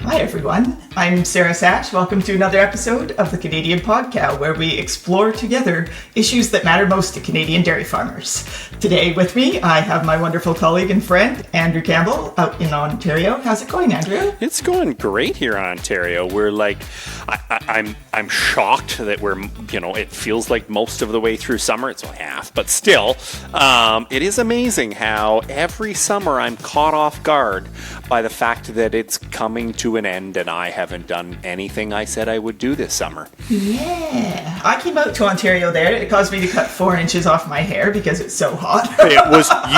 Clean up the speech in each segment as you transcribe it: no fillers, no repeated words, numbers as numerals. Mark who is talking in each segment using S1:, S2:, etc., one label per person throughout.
S1: Hi everyone, I'm Sarah Sash. Welcome to another episode of the Canadian Podcast, where we explore together issues that matter most to Canadian dairy farmers. Today with me, I have my wonderful colleague and friend, Andrew Campbell, out in Ontario. How's it going, Andrew?
S2: It's going great here in Ontario. We're like, I'm shocked that we're, it feels like most of the way through summer. It's only half, but still, it is amazing how every summer I'm caught off guard by the fact that it's coming to an end and I haven't done anything I said I would do this summer.
S1: Yeah, I came out to Ontario there. It caused me to cut 4 inches off my hair because it's so hot.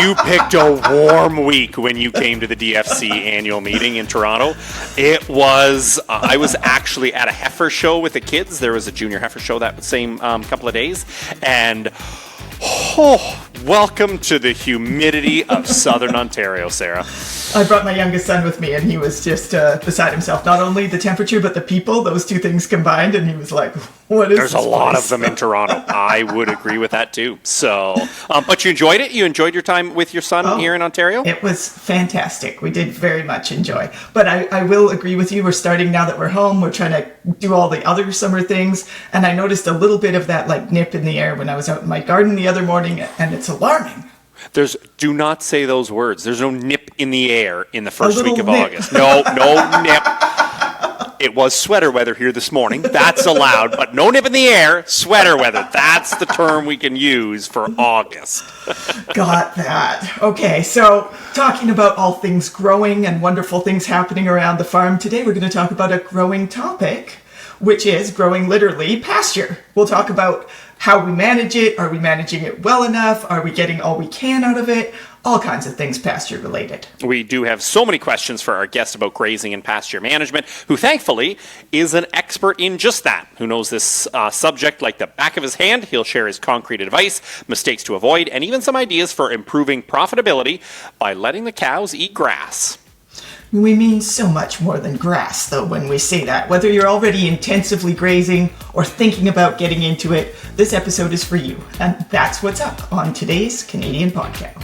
S2: You picked a warm week when you came to the DFC annual meeting in Toronto. I was actually at a heifer show with the kids. There was a junior heifer show that same couple of days. And welcome to the humidity of southern Ontario, Sarah.
S1: I brought my youngest son with me and he was just beside himself. Not only the temperature, but the people, those two things combined. And he was like, what is
S2: There's
S1: this
S2: a lot
S1: place?
S2: of them in Toronto. I would agree with that too. So, but you enjoyed it? You enjoyed your time with your son here in Ontario?
S1: It was fantastic. We did very much enjoy. But I will agree with you. We're starting now that we're home. We're trying to do all the other summer things. And I noticed a little bit of that like nip in the air when I was out in my garden the other morning. And it's alarming.
S2: Do not say those words. There's no nip in the air in the first week of
S1: nip.
S2: August. No nip. It was sweater weather here this morning. That's allowed, but no nip in the air, sweater weather. That's the term we can use for August.
S1: Got that. Okay, so talking about all things growing and wonderful things happening around the farm, today we're going to talk about a growing topic, which is growing literally pasture. We'll talk about how we manage it. Are we managing it well enough? Are we getting all we can out of it? All kinds of things pasture related.
S2: We do have so many questions for our guest about grazing and pasture management, who thankfully is an expert in just that, who knows this subject like the back of his hand. He'll share his concrete advice, mistakes to avoid, and even some ideas for improving profitability by letting the cows eat grass.
S1: We mean so much more than grass, though, when we say that. Whether you're already intensively grazing or thinking about getting into it, this episode is for you. And that's what's up on today's Canadian Podcast.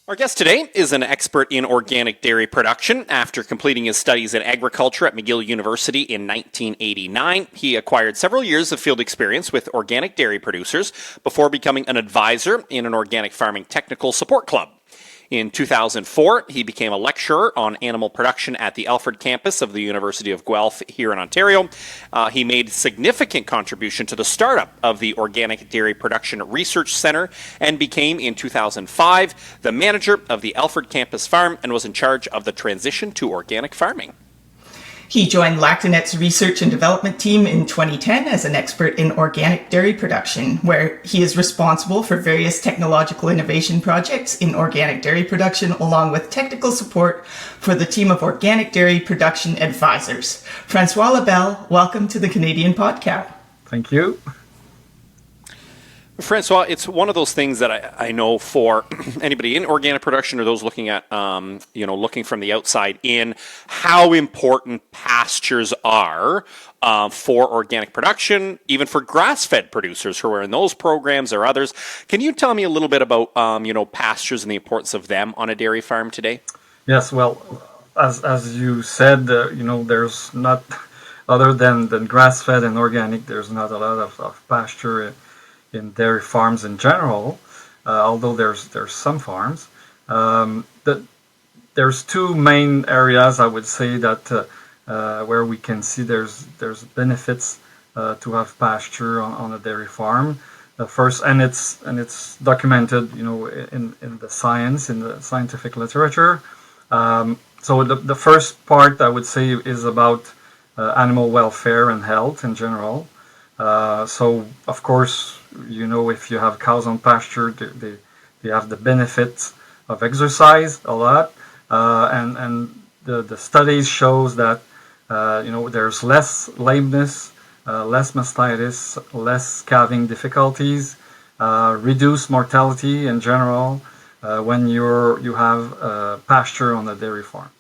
S2: Our guest today is an expert in organic dairy production. After completing his studies in agriculture at McGill University in 1989, he acquired several years of field experience with organic dairy producers before becoming an advisor in an organic farming technical support club. In 2004, he became a lecturer on animal production at the Alfred campus of the University of Guelph here in Ontario. He made significant contribution to the startup of the Organic Dairy Production Research Centre and became, in 2005, the manager of the Alfred campus farm and was in charge of the transition to organic farming.
S1: He joined Lactonet's research and development team in 2010 as an expert in organic dairy production, where he is responsible for various technological innovation projects in organic dairy production, along with technical support for the team of organic dairy production advisors. Francois Labelle, welcome to the Canadian Podcast.
S3: Thank you.
S2: Francois, it's one of those things that I know for anybody in organic production or those looking at, looking from the outside in, how important pastures are for organic production, even for grass-fed producers who are in those programs or others. Can you tell me a little bit about, pastures and the importance of them on a dairy farm today?
S3: Yes, well, as you said, there's not, other than grass-fed and organic, there's not a lot of pasture in dairy farms in general, although there's some farms. There's two main areas I would say that where we can see there's benefits to have pasture on a dairy farm. First, and it's documented, in the science, in the scientific literature. So the first part I would say is about animal welfare and health in general. So of course, if you have cows on pasture, they have the benefits of exercise a lot, and the studies shows that there's less lameness, less mastitis, less calving difficulties, reduced mortality in general when you have pasture on a dairy farm.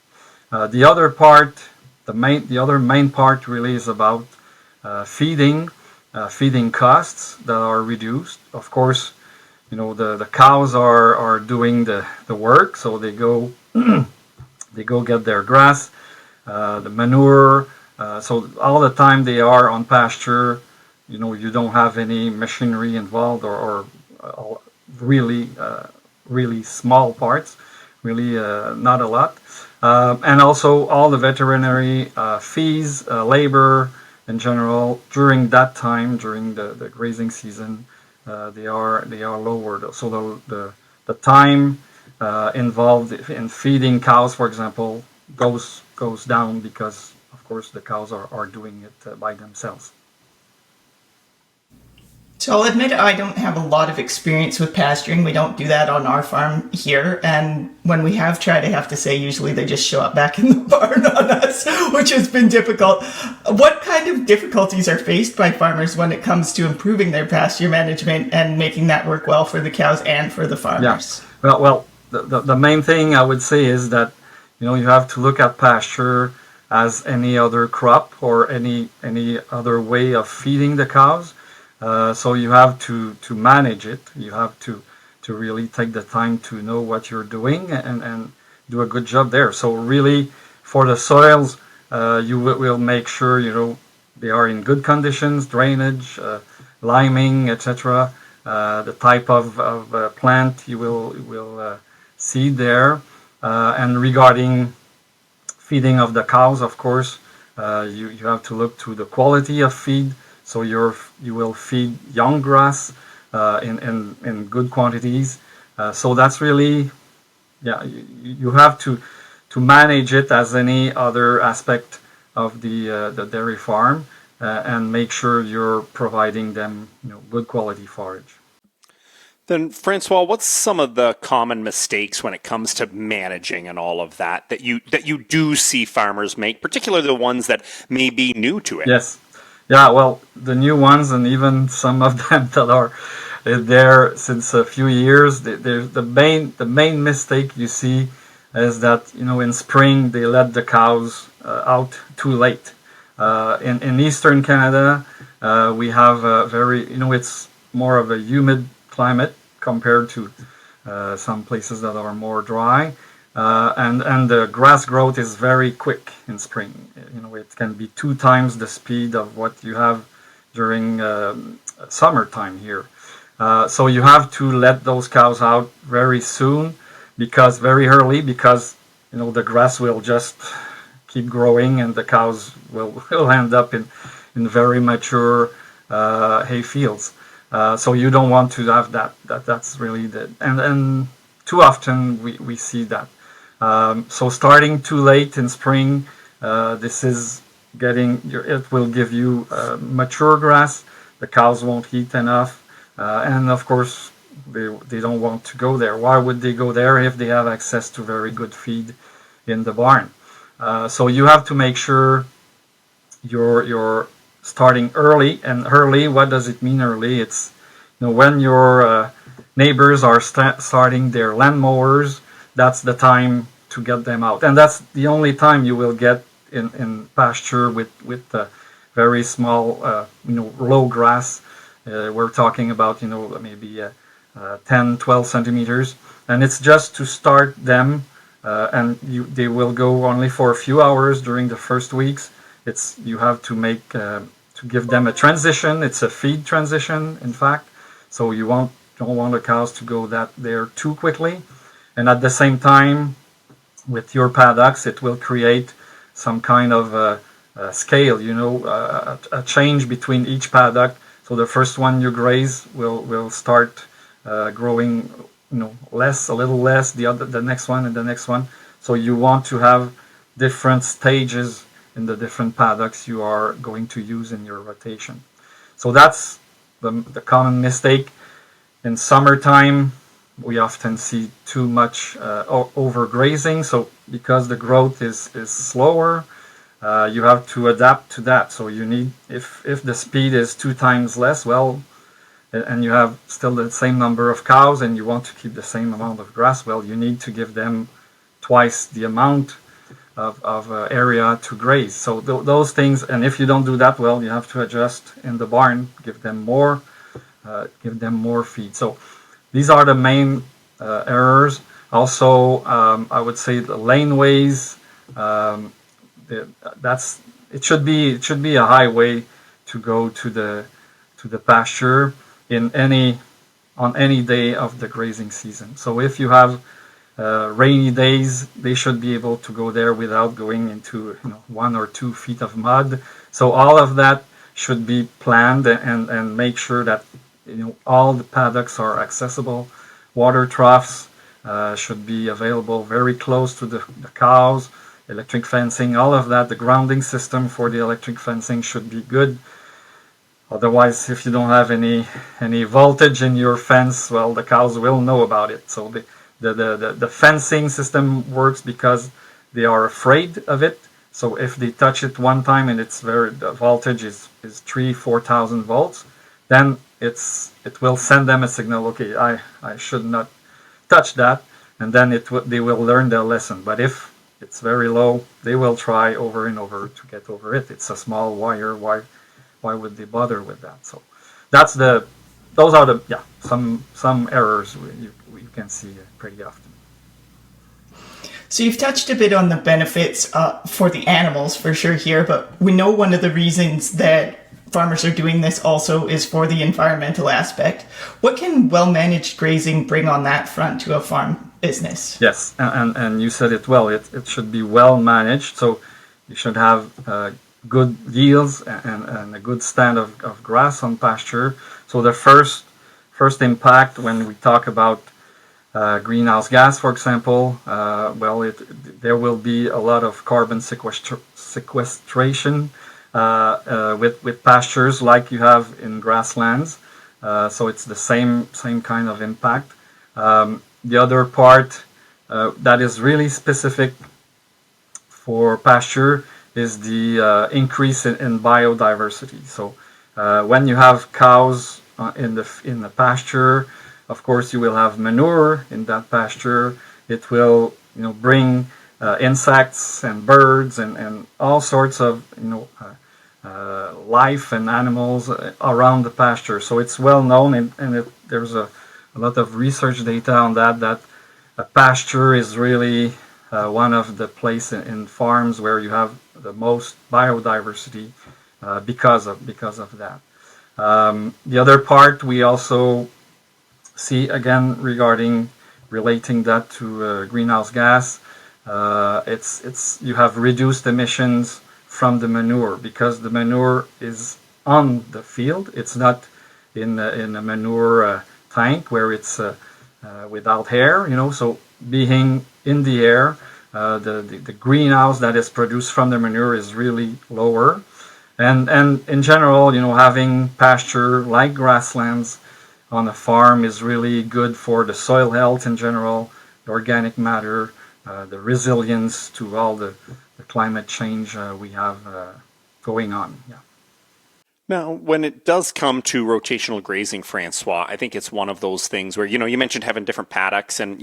S3: The other main part really is about feeding costs that are reduced. Of course, the cows are doing the work, so they go They go get their grass, the manure. So all the time they are on pasture, you don't have any machinery involved or really, really small parts, really not a lot. And also all the veterinary fees, labor in general during that time, during the grazing season, they are lowered. So the time involved in feeding cows, for example, goes down because, of course, the cows are doing it by themselves.
S1: So I'll admit I don't have a lot of experience with pasturing. We don't do that on our farm here. And when we have tried, I have to say, usually they just show up back in the barn on us, which has been difficult. What kind of difficulties are faced by farmers when it comes to improving their pasture management and making that work well for the cows and for the farmers?
S3: Yeah. Well, the main thing I would say is that, you have to look at pasture as any other crop or any other way of feeding the cows. So you have to manage it. You have to really take the time to know what you're doing and do a good job there. So really, for the soils, you will make sure they are in good conditions, drainage, liming, etc. The type of plant you will seed there, and regarding feeding of the cows, of course, you have to look to the quality of feed. So you will feed young grass in good quantities. So that's really, yeah, you have to manage it as any other aspect of the dairy farm, and make sure you're providing them good quality forage.
S2: Then, Francois, what's some of the common mistakes when it comes to managing and all of that you do see farmers make, particularly the ones that may be new to it?
S3: Yes. Yeah, well, the new ones and even some of them that are there since a few years, the main mistake you see is that in spring they let the cows out too late. In eastern Canada, we have a very it's more of a humid climate compared to some places that are more dry. And the grass growth is very quick in spring. It can be 2 times the speed of what you have during summertime here. So you have to let those cows out very soon, very early, because the grass will just keep growing and the cows will end up in very mature hay fields. So you don't want to have that. That's really and too often we see that. So starting too late in spring, this is it will give you mature grass. The cows won't eat enough, and of course they don't want to go there. Why would they go there if they have access to very good feed in the barn? So you have to make sure you're starting early. And early, what does it mean early? It's when your neighbors are starting their lawn mowers, that's the time to get them out. And that's the only time you will get in pasture with very small, low grass. We're talking about, maybe 10, 12 centimeters. And it's just to start them, and they will go only for a few hours during the first weeks. You have to make, to give them a transition. It's a feed transition, in fact. So you don't want the cows to go there too quickly. And at the same time, with your paddocks, it will create some kind of scale, a change between each paddock. So the first one you graze will start growing, a little less. The next one and the next one. So you want to have different stages in the different paddocks you are going to use in your rotation. So that's the common mistake. In summertime, we often see too much overgrazing. So because the growth is slower, you have to adapt to that. So you need, if the speed is 2 times less, and you have still the same number of cows and you want to keep the same amount of grass, you need to give them twice the amount of area to graze. So those things, and if you don't do that, you have to adjust in the barn, give them more feed. So these are the main errors. Also, I would say the laneways. Um, that's it should be a highway to go to the pasture in any on any day of the grazing season. So if you have rainy days, they should be able to go there without going into 1 or 2 feet of mud. So all of that should be planned and make sure that all the paddocks are accessible. Water troughs should be available very close to the cows. Electric fencing, all of that. The grounding system for the electric fencing should be good. Otherwise, if you don't have any voltage in your fence, well, the cows will know about it. So the fencing system works because they are afraid of it. So if they touch it one time and the voltage is 3,000-4,000 volts, then it will send them a signal. Okay, I should not touch that, and then they will learn their lesson. But if it's very low, they will try over and over to get over it. It's a small wire. Why would they bother with that? So those are some errors we can see pretty often.
S1: So you've touched a bit on the benefits for the animals for sure here, but we know one of the reasons that farmers are doing this also is for the environmental aspect. What can well-managed grazing bring on that front to a farm business?
S3: Yes, and you said it well. It should be well managed. So you should have good yields and a good stand of grass on pasture. So the first impact when we talk about greenhouse gas, for example, there will be a lot of carbon sequestration with pastures like you have in grasslands. So it's the same kind of impact. The other part that is really specific for pasture is the increase in biodiversity. So when you have cows in the pasture, of course you will have manure in that pasture. It will bring insects and birds and all sorts of life and animals around the pasture. So it's well known, and there's a lot of research data on that a pasture is really one of the places in farms where you have the most biodiversity because of that. The other part we also see, again, relating that to greenhouse gas, it's you have reduced emissions from the manure because the manure is on the field. It's not in a manure tank where it's without air. So being in the air, the greenhouse that is produced from the manure is really lower. And in general, having pasture like grasslands on a farm is really good for the soil health in general, the organic matter, the resilience to all the climate change we have going on. Yeah.
S2: Now, when it does come to rotational grazing, Francois, I think it's one of those things where, you mentioned having different paddocks, and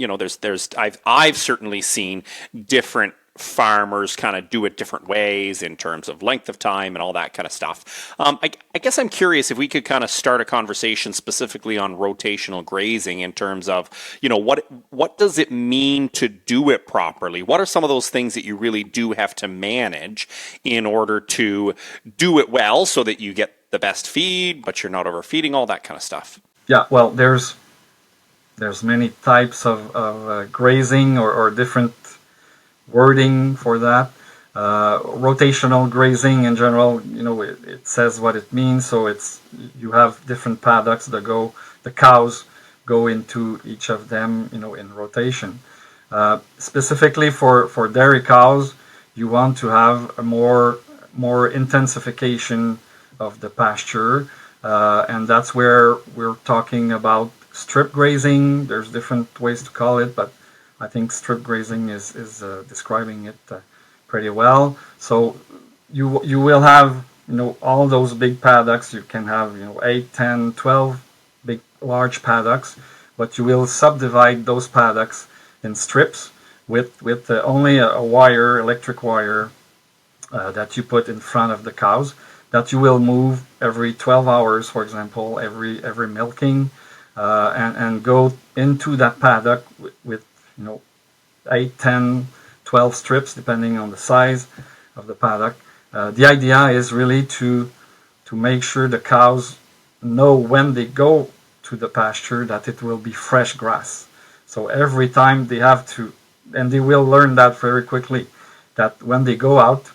S2: I've certainly seen different farmers kind of do it different ways in terms of length of time and all that kind of stuff. I guess I'm curious if we could kind of start a conversation specifically on rotational grazing in terms of, what does it mean to do it properly? What are some of those things that you really do have to manage in order to do it well so that you get the best feed, but you're not overfeeding, all that kind of stuff?
S3: Yeah, well, there's many types of grazing or different wording for that. Rotational grazing in general, it says what it means. So you have different paddocks the cows go into each of them, in rotation. Specifically for dairy cows, you want to have a more intensification of the pasture, and that's where we're talking about strip grazing. There's different ways to call it, but I think strip grazing is describing it pretty well. So you will have all those big paddocks. You can have 8, 10, 12 big large paddocks, but you will subdivide those paddocks in strips with only a electric wire that you put in front of the cows that you will move every 12 hours, for example, every milking, and go into that paddock with you know, 8, 10, 12 strips, depending on the size of the paddock. The idea is really to make sure the cows know when they go to the pasture that it will be fresh grass. So every time they have to, and they will learn that very quickly, that when they go out,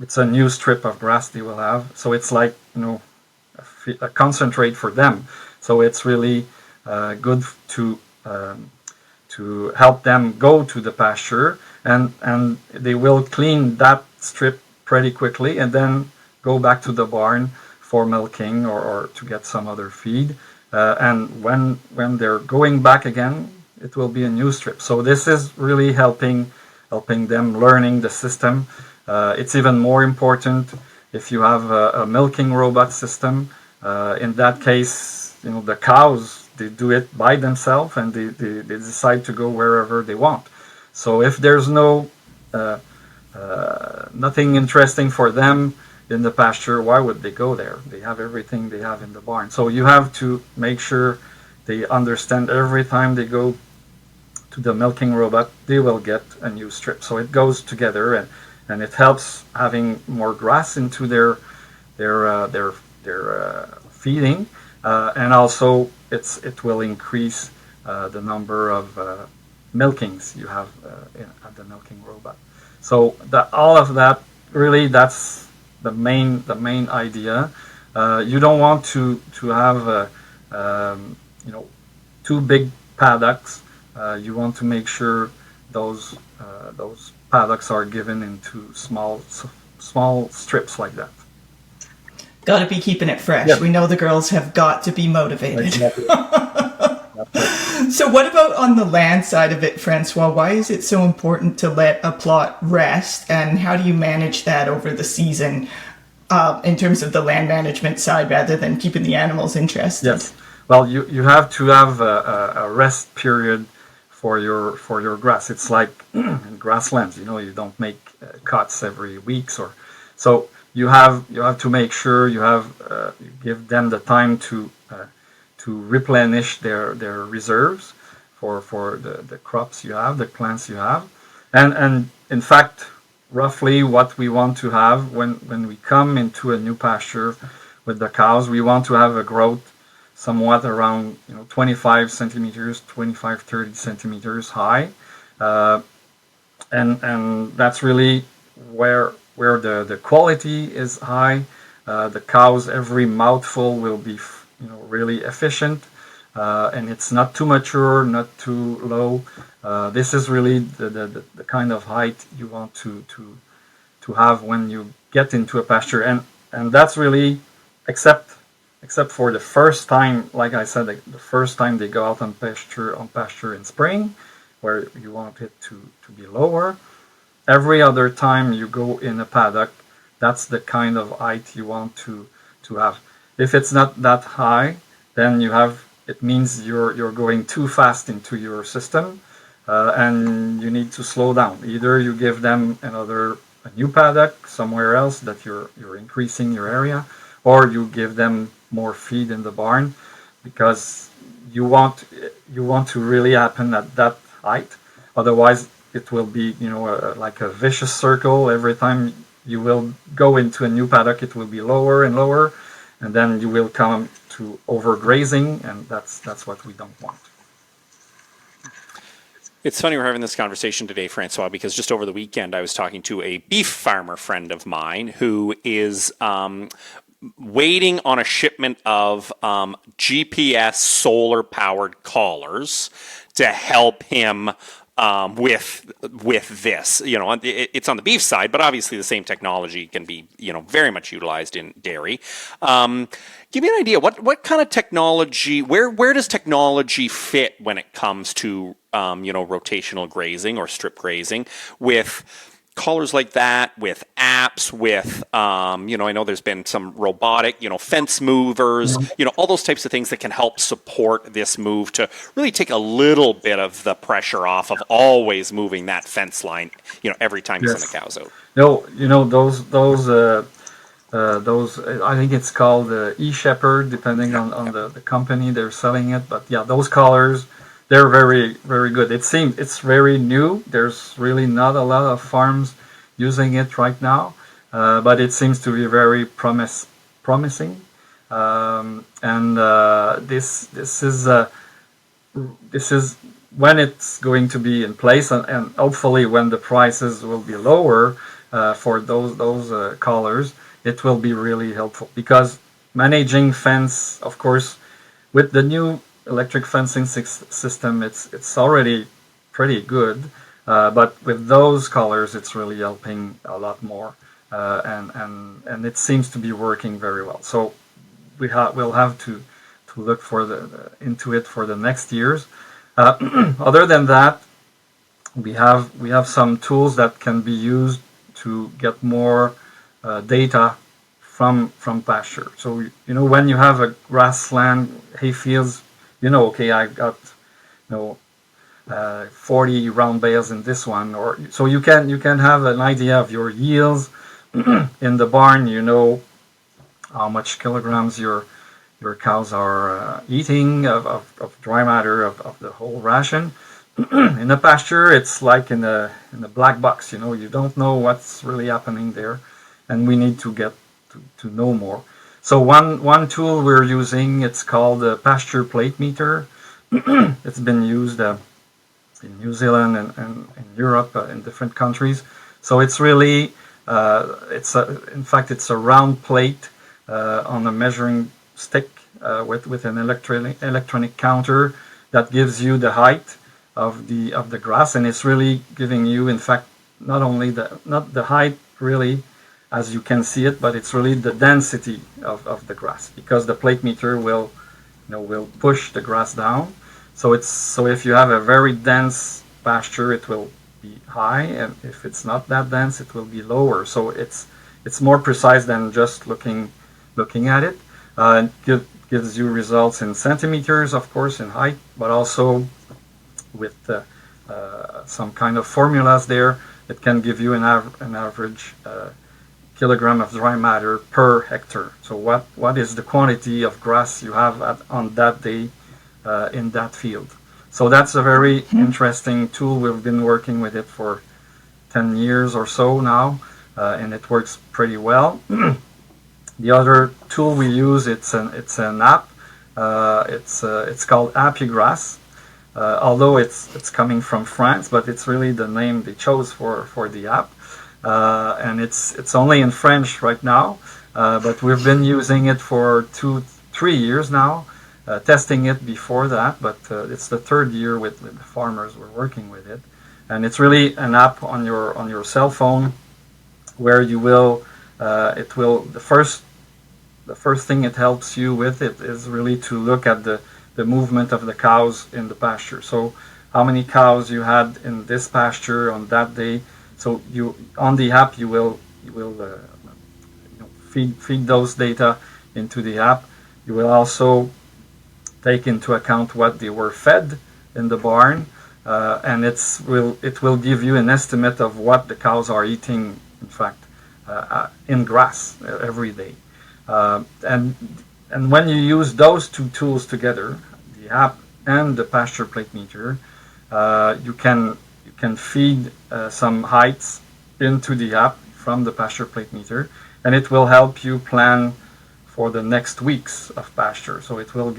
S3: it's a new strip of grass they will have. So it's like, you know, a concentrate for them. So it's really good to help them go to the pasture, and they will clean that strip pretty quickly and then go back to the barn for milking or to get some other feed. And when they're going back again, it will be a new strip. So this is really helping them learning the system. It's even more important if you have a milking robot system. In that case, you know, the cows, they do it by themselves, and they decide to go wherever they want. So if there's nothing interesting for them in the pasture, why would they go there? They have everything they have in the barn. So you have to make sure they understand every time they go to the milking robot, they will get a new strip. So it goes together, and it helps having more grass into their feeding, and also it will increase the number of milkings you have at the milking robot. So all of that, really, that's the main idea. You don't want to have you know, two big paddocks. You want to make sure those paddocks are given into small strips like that.
S1: Got to be keeping it fresh.
S3: Yes.
S1: We know the girls have got to be motivated.
S3: Exactly.
S1: So what about on the land side of it, Francois? Why is it so important to let a plot rest, and how do you manage that over the season in terms of the land management side rather than keeping the animals interested?
S3: Yes. Well, you have to have a rest period for your grass. It's like in grasslands, you know, you don't make cuts every weeks or so. You have to make sure you give them the time to replenish their reserves for the crops you have, the plants you have, and in fact, roughly what we want to have when we come into a new pasture with the cows, we want to have a growth somewhat around 25 centimeters, 30 centimeters high, and that's really where the quality is high. The cows, every mouthful will be really efficient, and it's not too mature, not too low. This is really the kind of height you want to have when you get into a pasture, and that's really except for the first time, like I said, the first time they go out on pasture in spring, where you want it to be lower. Every other time you go in a paddock, that's the kind of height you want to have. If it's not that high, then it means you're going too fast into your system, and you need to slow down. Either you give them a new paddock somewhere else that you're increasing your area, or you give them more feed in the barn, because you want to really happen at that height. Otherwise, it will be like a vicious circle. Every time you will go into a new paddock, it will be lower and lower, and then you will come to overgrazing, and that's what we don't want.
S2: It's funny we're having this conversation today, Francois, because just over the weekend I was talking to a beef farmer friend of mine who is waiting on a shipment of GPS solar-powered collars to help him with this. It's on the beef side, but obviously the same technology can be very much utilized in dairy. Give me an idea, what kind of technology, where does technology fit when it comes to rotational grazing or strip grazing, with collars like that, with apps, with I know there's been some robotic fence movers, all those types of things that can help support this move to really take a little bit of the pressure off of always moving that fence line every time you send the cows out.
S3: Those I think it's called e-shepherd, depending on the company they're selling it, but yeah, those collars, they're very, very good. It seems it's very new. There's really not a lot of farms using it right now, but it seems to be very promising. And this is when it's going to be in place, and hopefully when the prices will be lower for those collars, it will be really helpful, because managing fence, of course, with the new electric fencing system, it's already pretty good, but with those collars, it's really helping a lot more, and it seems to be working very well. So we'll have to look for into it for the next years. Other than that, we have some tools that can be used to get more data from pasture. So when you have a grassland hay fields, okay, I got 40 round bales in this one, or so you can have an idea of your yields in the barn. How much kilograms your cows are eating of dry matter of the whole ration. In a pasture, it's like in a black box. You don't know what's really happening there, and we need to get to know more. So one tool we're using, it's called the Pasture plate meter. It's been used in New Zealand and in Europe, in different countries. So it's really in fact it's a round plate on a measuring stick with an electronic counter that gives you the height of the grass, and it's really giving you, in fact, not the height really as you can see it, but it's really the density of the grass, because the plate meter will push the grass down. So if you have a very dense pasture, it will be high, and if it's not that dense, it will be lower. So it's more precise than just looking at it. It gives you results in centimeters, of course, in height, but also with some kind of formulas there. It can give you an average kilogram of dry matter per hectare. So what is the quantity of grass you have on that day in that field? So that's a very interesting tool. We've been working with it for 10 years or so now, and it works pretty well. The other tool we use, it's an app. It's called AppyGrass. Although it's coming from France, but it's really the name they chose for the app. And it's only in French right now, but we've been using it for 2-3 years now, testing it before that, but it's the third year with the farmers we're working with it. And it's really an app on your cell phone where the first thing it helps you with it is really to look at the movement of the cows in the pasture. So how many cows you had in this pasture on that day. So on the app you will feed those data into the app. You will also take into account what they were fed in the barn, and it will give you an estimate of what the cows are eating, in fact, in grass every day. And when you use those two tools together, the app and the pasture plate meter, you can feed some heights into the app from the pasture plate meter, and it will help you plan for the next weeks of pasture. So it will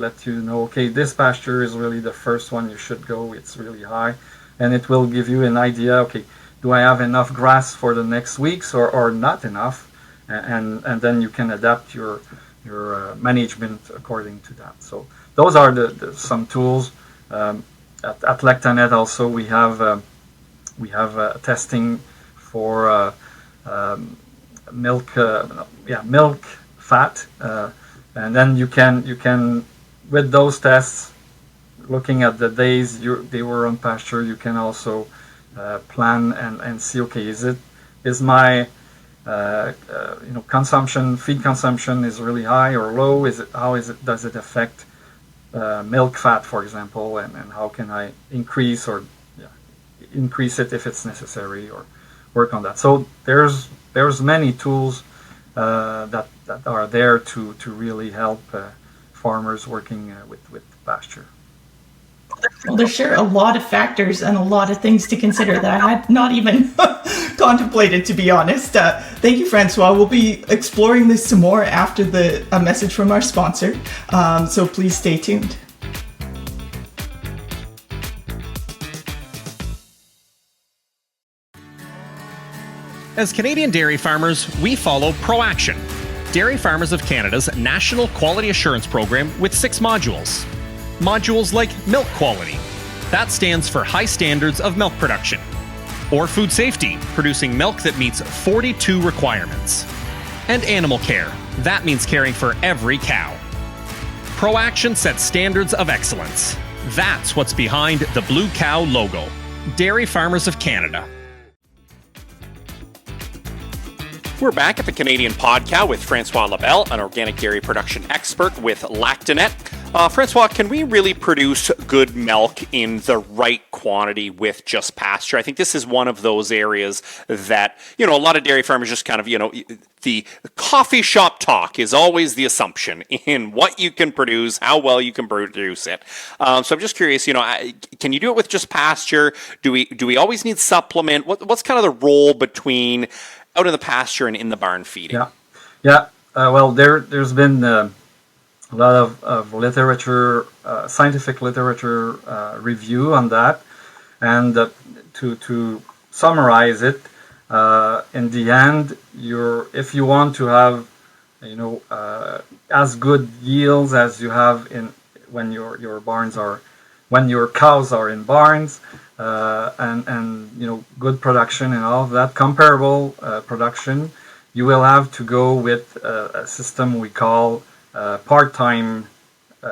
S3: let you know, okay, this pasture is really the first one you should go. It's really high, and it will give you an idea. Okay, do I have enough grass for the next weeks or not enough? And then you can adapt your management according to that. So those are some tools. At Lectanet also we have testing for milk fat, and then you can with those tests, looking at the days they were on pasture, you can also plan and see, okay, is my feed consumption is really high or low? Does it affect milk fat, for example, and how can I increase it if it's necessary, or work on that. So there's many tools that are there to really help farmers working with pasture.
S1: Well, there's sure a lot of factors and a lot of things to consider that I had not even contemplated, to be honest. Thank you, Francois. We'll be exploring this some more after a message from our sponsor. So please stay tuned.
S2: As Canadian dairy farmers, we follow ProAction, Dairy Farmers of Canada's national quality assurance program with 6 modules. Modules like milk quality. That stands for high standards of milk production. Or food safety, producing milk that meets 42 requirements. And animal care. That means caring for every cow. ProAction sets standards of excellence. That's what's behind the Blue Cow logo. Dairy Farmers of Canada. We're back at the Canadian Pod Cow with Francois Labelle, an organic dairy production expert with Lactanet. Francois, can we really produce good milk in the right quantity with just pasture? I think this is one of those areas that, a lot of dairy farmers just kind of, the coffee shop talk is always the assumption in what you can produce, how well you can produce it. So I'm just curious, can you do it with just pasture? Do we always need supplement? What's kind of the role between out in the pasture and in the barn feeding?
S3: Yeah. Well, there's been a lot of literature, scientific literature review on that, and to summarize it, in the end, if you want to have as good yields as you have when your cows are in barns, and good production and all of that, comparable production, you will have to go with a system we call part-time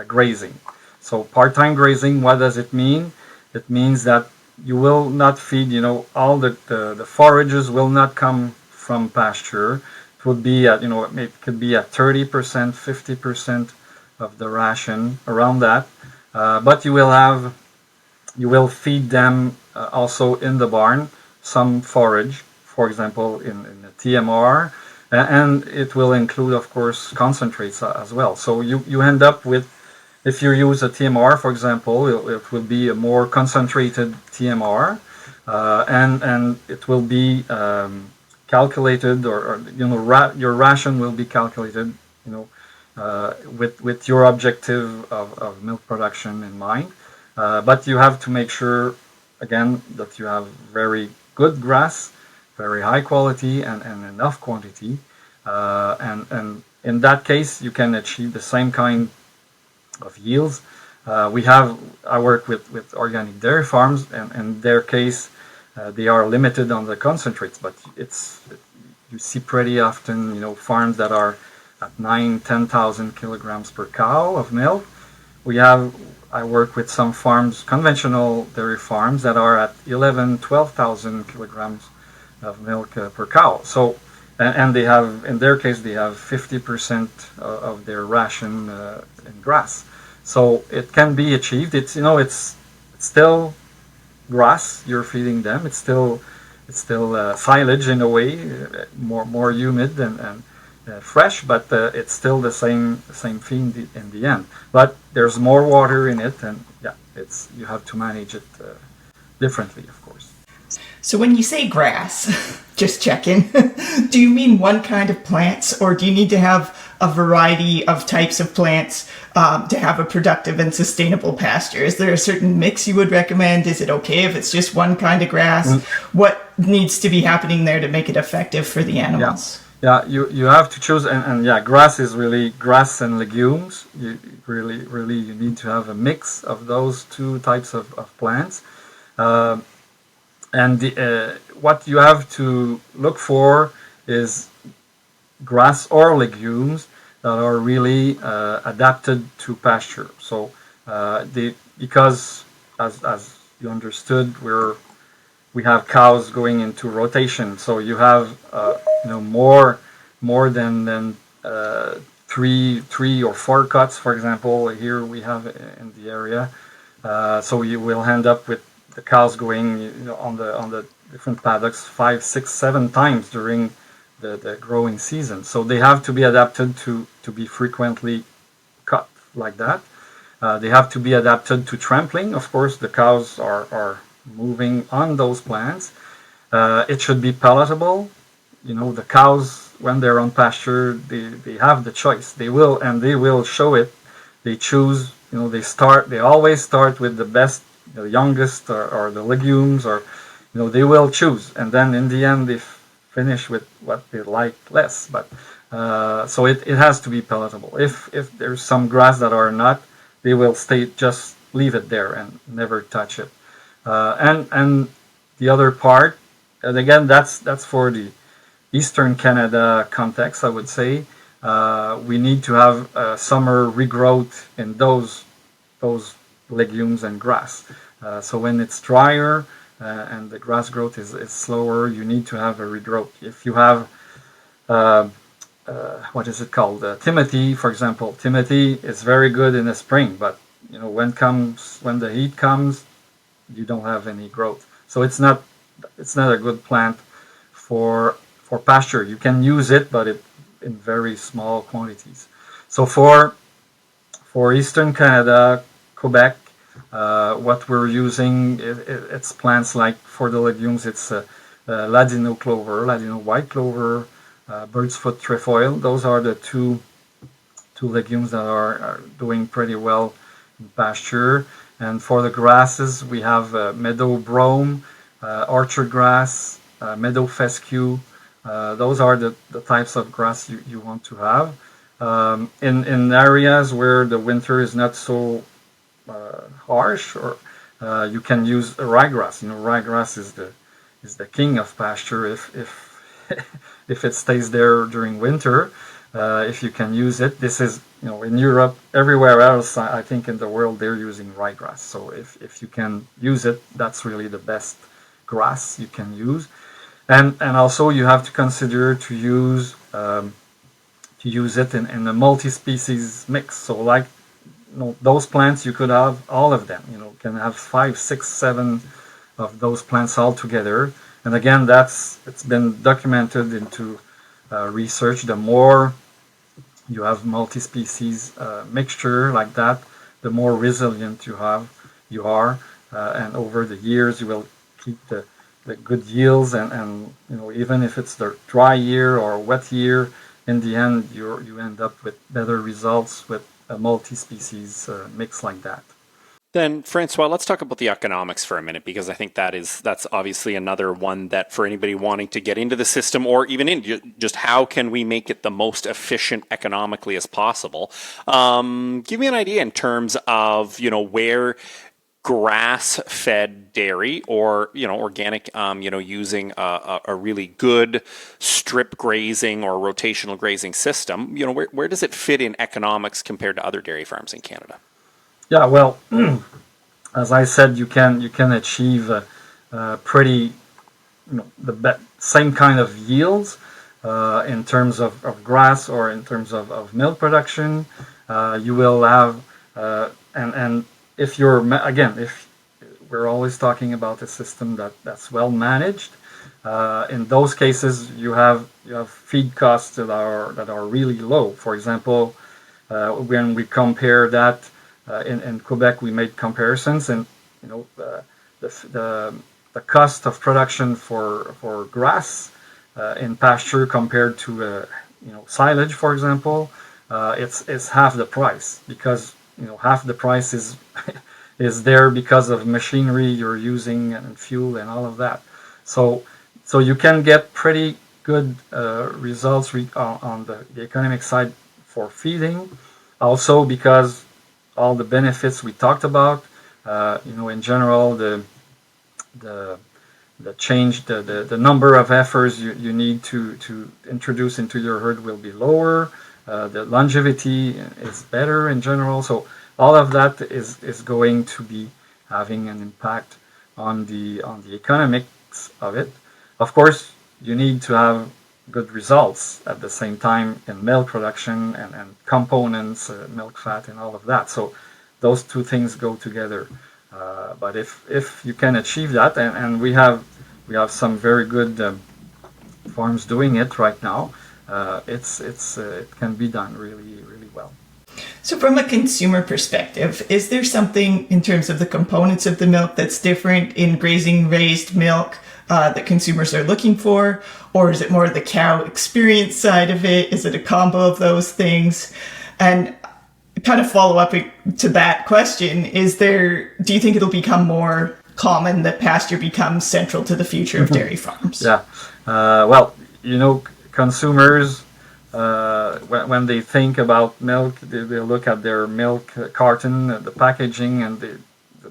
S3: grazing. So part-time grazing, what does it mean? It means that you will not feed, all the forages will not come from pasture. It would be at, it could be at 30%, 50% of the ration, around that. But you will feed them also in the barn some forage, for example, in the TMR, and it will include, of course, concentrates as well. So you end up with, if you use a TMR, for example, it will be a more concentrated TMR, and it will be calculated, or your ration will be calculated, with your objective of milk production in mind. But you have to make sure, again, that you have very good grass, very high quality, and enough quantity. And in that case, you can achieve the same kind of yields. I work with organic dairy farms, and in their case, they are limited on the concentrates, but you see pretty often, farms that are at 10,000 kilograms per cow of milk. I work with some farms, conventional dairy farms, that are at 12,000 kilograms of milk per cow. So, and they have, in their case, they have 50% of their ration in grass. So it can be achieved. It's still grass you're feeding them. It's still silage in a way, more humid and fresh, but it's still the same feed in the end. But there's more water in it, and you have to manage it differently, of course.
S1: So when you say grass, just checking, do you mean one kind of plants, or do you need to have a variety of types of plants to have a productive and sustainable pasture? Is there a certain mix you would recommend? Is it okay if it's just one kind of grass? What needs to be happening there to make it effective for the animals?
S3: Yeah, you have to choose, and grass is really grass and legumes. You need to have a mix of those two types of plants. And what you have to look for is grass or legumes that are really adapted to pasture. So because as you understood, we have cows going into rotation, so you have more than three or four cuts, for example. Here we have in the area, so you will end up with the cows going on the different paddocks 5, 6, 7 times during the growing season. So they have to be adapted to be frequently cut like that. They have to be adapted to trampling. Of course, the cows are moving on those plants. It should be palatable. The cows, when they're on pasture, they have the choice. They will show it. They choose, they always start with the best, the youngest, or the legumes, or, they will choose. And then in the end, they finish with what they like less. But, so it has to be palatable. If there's some grass that are not, they will just leave it there and never touch it. And the other part, and again, that's for the Eastern Canada context, I would say. We need to have summer regrowth in those legumes and grass. So when it's drier and the grass growth is slower, you need to have a regrowth. If you have what is it called? Timothy, for example. Timothy is very good in the spring, but when the heat comes, you don't have any growth. So it's not a good plant for pasture. You can use it, but in very small quantities. So for Eastern Canada, Quebec, what we're using, it's plants like for the legumes, it's Ladino clover, Ladino white clover, bird's foot trefoil. Those are the two legumes that are doing pretty well in pasture. And for the grasses, we have meadow brome, orchard grass, meadow fescue. Those are the types of grass you want to have. In areas where the winter is not so harsh, or you can use ryegrass. Ryegrass is the king of pasture if if it stays there during winter. If you can use it, this is in Europe, everywhere else. I think in the world they're using ryegrass. So if you can use it, that's really the best grass you can use. And also you have to consider to use it in a multi-species mix. So like those plants, you could have all of them. Can have 5, 6, 7 of those plants all together. And again, it's been documented into research. The more you have multi-species mixture like that, the more resilient you are, and over the years you will keep the good yields, and even if it's the dry year or wet year, in the end you end up with better results with a multi-species mix like that.
S2: Then, Francois, let's talk about the economics for a minute, because I think that's obviously another one that for anybody wanting to get into the system, or even in just how can we make it the most efficient economically as possible. Give me an idea in terms of where grass-fed dairy or organic, using a really good strip grazing or rotational grazing system. Where does it fit in economics compared to other dairy farms in Canada?
S3: Yeah, well, as I said, you can achieve pretty same kind of yields in terms of grass or in terms of milk production. You will have and if we're always talking about a system that's well managed, in those cases you have feed costs that are really low. For example, when we compare that. In Quebec, we made comparisons, and the cost of production for grass in pasture compared to silage, for example, it's half the price, because half the price is is there because of machinery you're using and fuel and all of that. So you can get pretty good results on the economic side for feeding, also because all the benefits we talked about. In general, the change, the number of heifers you need to introduce into your herd will be lower. The longevity is better in general. So all of that is going to be having an impact on the economics of it. Of course, you need to have good results at the same time in milk production and components, milk fat, and all of that. So those two things go together. But if you can achieve that, and we have some very good farms doing it right now, it can be done really, really well.
S1: So from a consumer perspective, is there something in terms of the components of the milk that's different in grazing raised milk that consumers are looking for? Or is it more the cow experience side of it? Is it a combo of those things? And kind of follow up to that question, do you think it'll become more common that pasture becomes central to the future of dairy farms?
S3: Yeah. Well, consumers, when they think about milk, they look at their milk carton, the packaging, and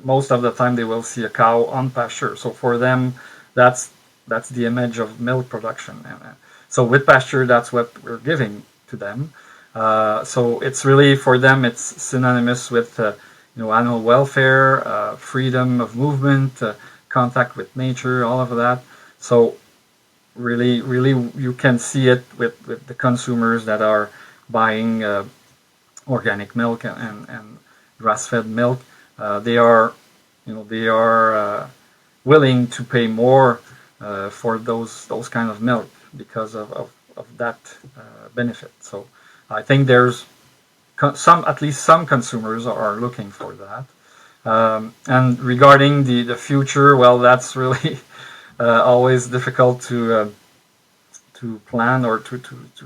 S3: most of the time they will see a cow on pasture. So for them, that's the image of milk production. So with pasture, that's what we're giving to them. So it's really, for them, it's synonymous with animal welfare, freedom of movement, contact with nature, all of that. So really, you can see it with the consumers that are buying organic milk and grass-fed milk. They are willing to pay more for those kind of milk because of that benefit. So I think there's at least some consumers are looking for that. And regarding the future, well, that's really always difficult to plan or to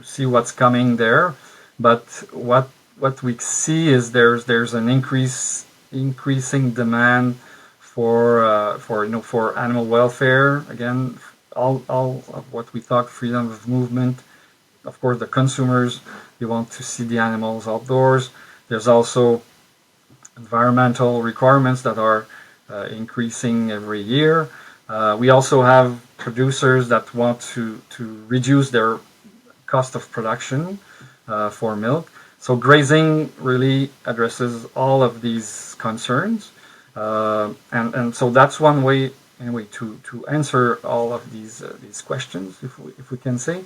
S3: see what's coming there. But what we see is there's an increasing demand for animal welfare. Again, all of what we talk, freedom of movement. Of course, the consumers, they want to see the animals outdoors. There's also environmental requirements that are increasing every year. We also have producers that want to reduce their cost of production for milk. So grazing really addresses all of these concerns. And so that's one way, anyway, to answer all of these questions, if we can say.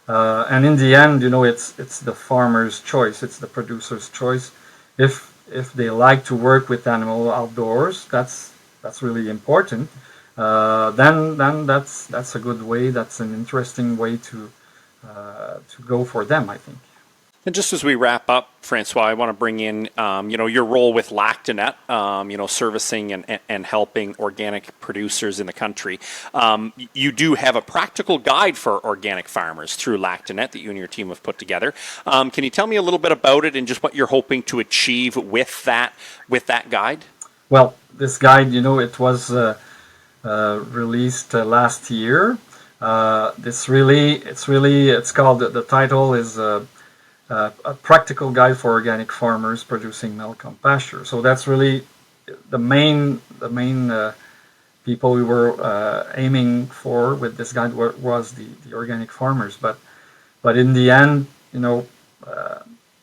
S3: And in the end, it's the farmer's choice, it's the producer's choice. If they like to work with animal outdoors, that's really important. Then that's a good way. That's an interesting way to go for them, I think.
S2: And just as we wrap up, Francois, I want to bring in, your role with Lactanet, servicing and helping organic producers in the country. You do have a practical guide for organic farmers through Lactanet that you and your team have put together. Can you tell me a little bit about it and just what you're hoping to achieve with that guide?
S3: Well, this guide, it was released last year. It's called, the title is a practical guide for organic farmers producing milk on pasture. So that's really the main people we were aiming for with this guide was the organic farmers. But in the end,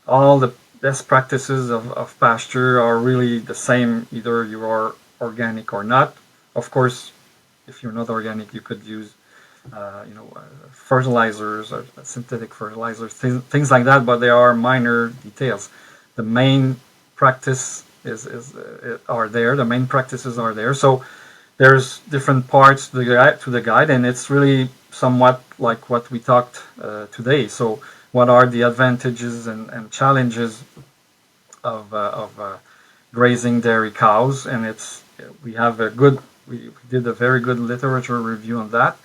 S3: all the best practices of pasture are really the same, either you are organic or not. Of course, if you're not organic, you could use fertilizers or synthetic fertilizers, things like that, but there are minor details. The main practice are there. The main practices are there. So there's different parts to the guide, and it's really somewhat like what we talked today. So what are the advantages and challenges of grazing dairy cows? And we did a very good literature review on that.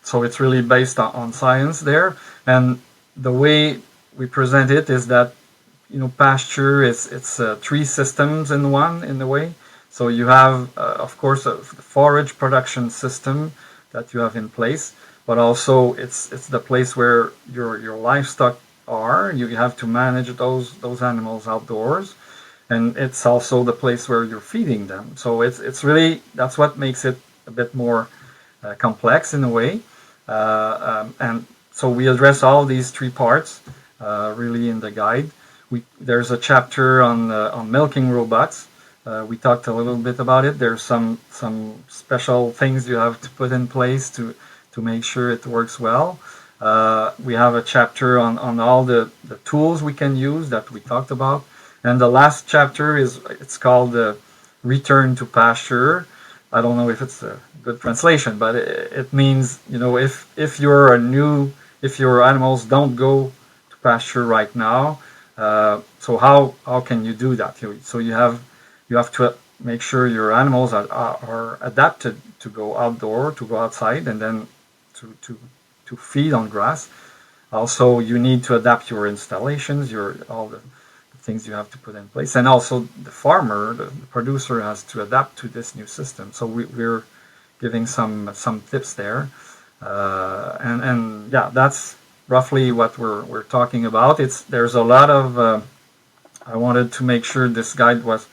S3: So it's really based on science there, and the way we present it is that pasture it's 3 systems in one, in a way. So you have of course a forage production system that you have in place, but also it's the place where your livestock are. You have to manage those animals outdoors, and it's also the place where you're feeding them. So it's really, that's what makes it a bit more complex in a way. And so we address all these 3 parts really in the guide. There's a chapter on milking robots. We talked a little bit about it. There's some special things you have to put in place to make sure it works well. We have a chapter on all the tools we can use that we talked about. And the last chapter it's called Return to Pasture. I don't know if it's a good translation, but it means, if your animals don't go to pasture right now, So how can you do that? So you have to make sure your animals are adapted to go outdoor, to go outside, and then to feed on grass. Also, you need to adapt your installations, all the things you have to put in place, and also the farmer, the producer, has to adapt to this new system. So we're giving some tips there, and yeah, that's roughly what we're talking about. There's a lot of I wanted to make sure this guide was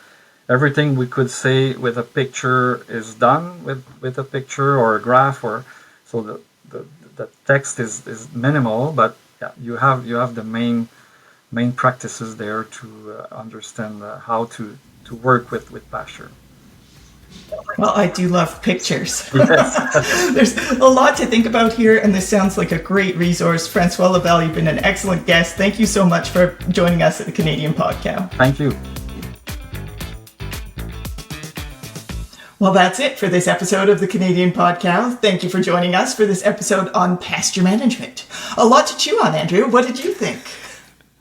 S3: everything we could say with a picture is done with a picture or a graph, or so the text is minimal, but yeah, you have the main practices there to understand how to work with Pasture.
S1: Well, I do love pictures.
S3: Yes.
S1: There's a lot to think about here, and this sounds like a great resource. Francois Lebel, you've been an excellent guest. Thank you so much for joining us at the Canadian Podcast.
S3: Thank you.
S1: Well, that's it for this episode of the Canadian Podcast. Thank you for joining us for this episode on pasture management. A lot to chew on, Andrew. What did you think?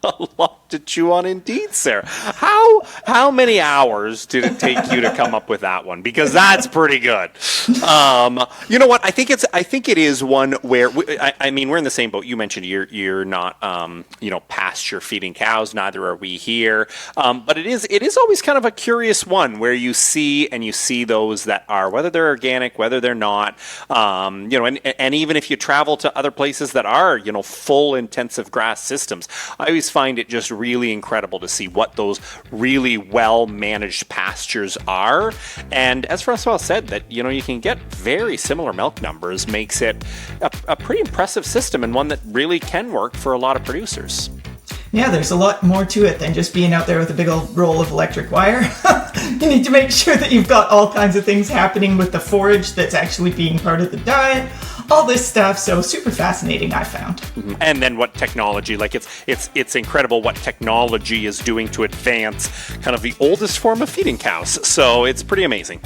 S2: A lot to chew on indeed, Sarah. How many hours did it take you to come up with that one? Because that's pretty good. You know what? I think it is one where I mean, we're in the same boat. You mentioned you're not pasture feeding cows. Neither are we here. But it is always kind of a curious one where you see those that are, whether they're organic, whether they're not. And even if you travel to other places that are full intensive grass systems, I always find it just really incredible to see what those really well managed pastures are. And as Francois said, that you can get very similar milk numbers makes it a pretty impressive system, and one that really can work for a lot of producers.
S1: Yeah, there's a lot more to it than just being out there with a big old roll of electric wire. You need to make sure that you've got all kinds of things happening with the forage that's actually being part of the diet, all this stuff. So super fascinating, I found.
S2: And then what technology, like it's incredible what technology is doing to advance kind of the oldest form of feeding cows. So it's pretty amazing.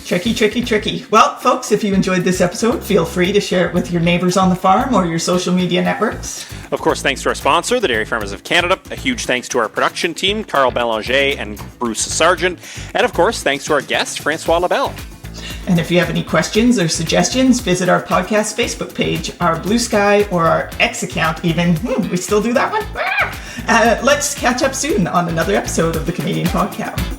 S1: Tricky. Well, folks, if you enjoyed this episode, feel free to share it with your neighbors on the farm or your social media networks.
S2: Of course, thanks to our sponsor, the Dairy Farmers of Canada. A huge thanks to our production team, Carl Belanger and Bruce Sargent. And of course, thanks to our guest, Francois Lebel.
S1: And if you have any questions or suggestions, visit our podcast Facebook page, our Blue Sky, or our X account even. We still do that one? Let's catch up soon on another episode of the Canadian Podcast.